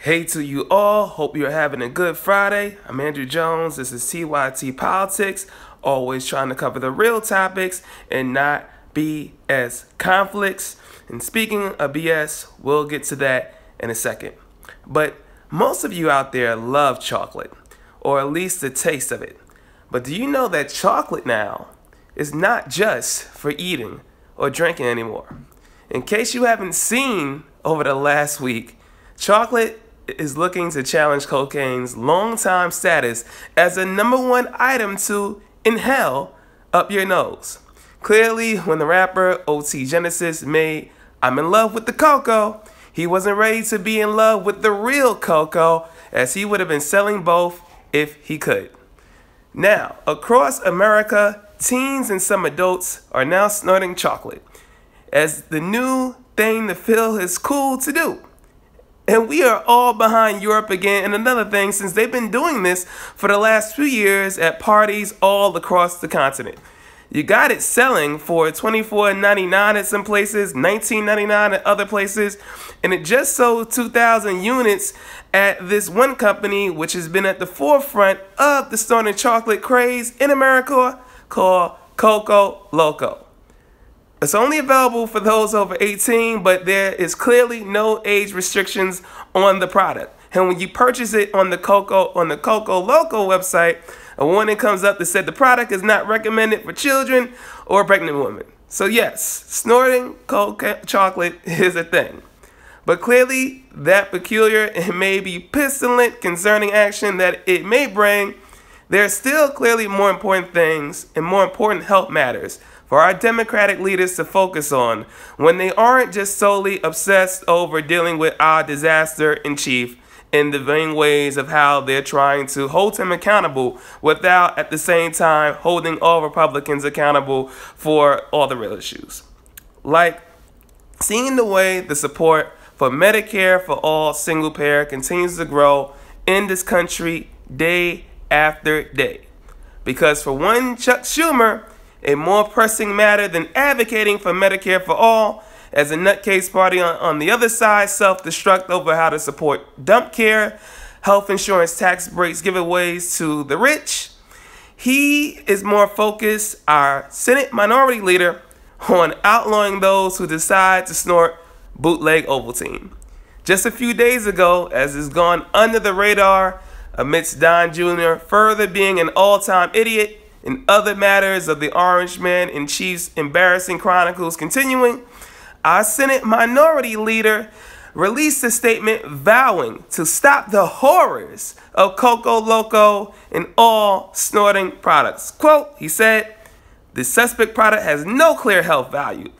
Hey to you all, hope you're having a good Friday. I'm Andrew Jones, this is TYT Politics, always trying to cover the real topics and not BS conflicts. And speaking of BS, we'll get to that in a second. But most of you out there love chocolate, or at least the taste of it. But do you know that chocolate now is not just for eating or drinking anymore? In case you haven't seen over the last week, chocolate is looking to challenge cocaine's long-time status as the #1 item to inhale up your nose. Clearly, when the rapper OT Genesis made "I'm in love with the cocoa," he wasn't ready to be in love with the real cocoa, as he would have been selling both if he could. Now, across America, teens and some adults are now snorting chocolate as the new thing to feel is cool to do. And we are all behind Europe again, and another thing, since they've been doing this for the last few years at parties all across the continent. You got it selling for $24.99 at some places, $19.99 at other places, and it just sold 2,000 units at this one company which has been at the forefront of the snorting chocolate craze in America called Coco Loco. It's only available for those over 18, but there is clearly no age restrictions on the product. And when you purchase it on the Coco Loco website, a warning comes up that said the product is not recommended for children or pregnant women. So yes, snorting chocolate is a thing. But clearly, that peculiar and maybe pestilent concerning action that it may bring, there are still clearly more important things and more important health matters for our Democratic leaders to focus on when they aren't just solely obsessed over dealing with our disaster in chief in the vain ways of how they're trying to hold him accountable without at the same time holding all Republicans accountable for all the real issues. Like seeing the way the support for Medicare for all single payer continues to grow in this country day after day. Because for one Chuck Schumer, a more pressing matter than advocating for Medicare for all, as a nutcase party on the other side self-destruct over how to support dump care, health insurance tax breaks giveaways to the rich, he is more focused, our Senate minority leader, on outlawing those who decide to snort bootleg Ovaltine. Just a few days ago, as has gone under the radar amidst Don Jr. further being an all-time idiot, in other matters of the Orange Man in Chief's embarrassing chronicles continuing, our Senate minority leader released a statement vowing to stop the horrors of Coco Loco and all snorting products. Quote, he said, "The suspect product has no clear health value.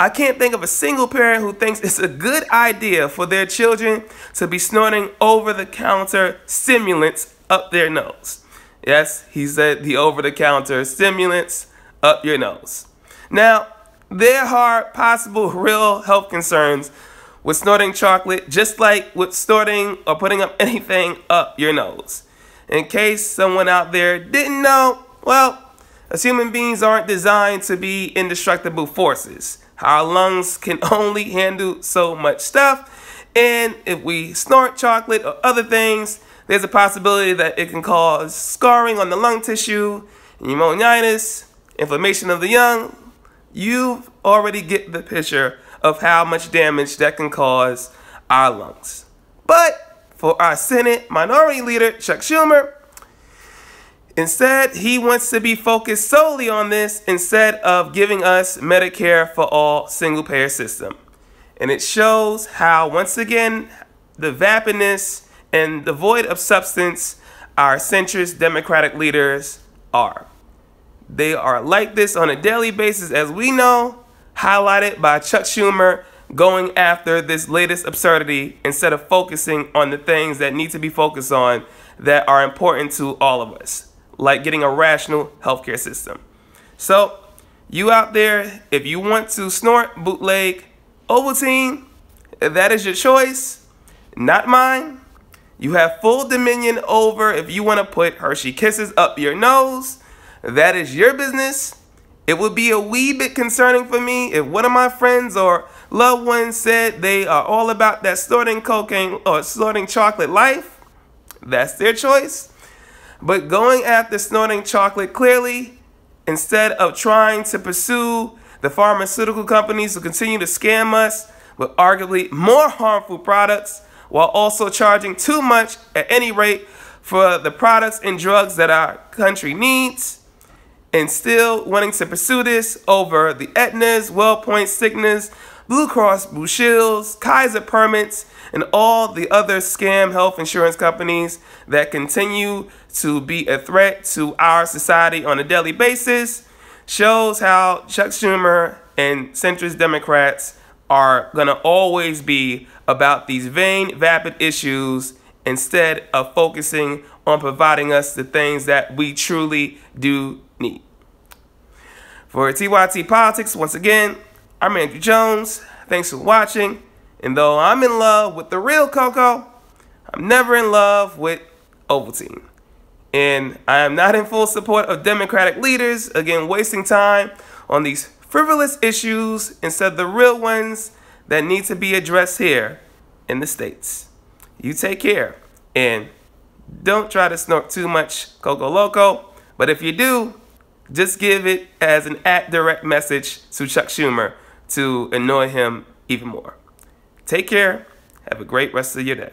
I can't think of a single parent who thinks it's a good idea for their children to be snorting over-the-counter stimulants up their nose." Yes, he said the over-the-counter stimulants up your nose. Now, there are possible real health concerns with snorting chocolate, just like with snorting or putting up anything up your nose. In case someone out there didn't know, well, as human beings aren't designed to be indestructible forces. Our lungs can only handle so much stuff, and if we snort chocolate or other things, there's a possibility that it can cause scarring on the lung tissue, pneumonitis, inflammation of the lung. You already get the picture of how much damage that can cause our lungs. But for our Senate minority leader, Chuck Schumer, instead, he wants to be focused solely on this instead of giving us Medicare for all single-payer system. And it shows how, once again, the vapidness and devoid of substance our centrist Democratic leaders are. They are like this on a daily basis, as we know, highlighted by Chuck Schumer going after this latest absurdity instead of focusing on the things that need to be focused on that are important to all of us, like getting a rational healthcare system. So, you out there, if you want to snort bootleg Ovaltine, that is your choice, not mine. You have full dominion over if you want to put Hershey Kisses up your nose. That is your business. It would be a wee bit concerning for me if one of my friends or loved ones said they are all about that snorting cocaine or snorting chocolate life. That's their choice. But going after snorting chocolate clearly, instead of trying to pursue the pharmaceutical companies who continue to scam us with arguably more harmful products while also charging too much at any rate for the products and drugs that our country needs, and still wanting to pursue this over the Aetnas, WellPoint, Cignas, Blue Cross Blue Shields, Kaiser Permits, and all the other scam health insurance companies that continue to be a threat to our society on a daily basis, shows how Chuck Schumer and centrist Democrats are going to always be about these vain, vapid issues instead of focusing on providing us the things that we truly do need. For TYT Politics, once again, I'm Andrew Jones. Thanks for watching. And though I'm in love with the real Coco, I'm never in love with Ovaltine. And I am not in full support of Democratic leaders, again, wasting time on these frivolous issues instead of the real ones that need to be addressed here in the States. You take care. And don't try to snort too much Coco Loco. But if you do, just give it as an direct message to Chuck Schumer to annoy him even more. Take care. Have a great rest of your day.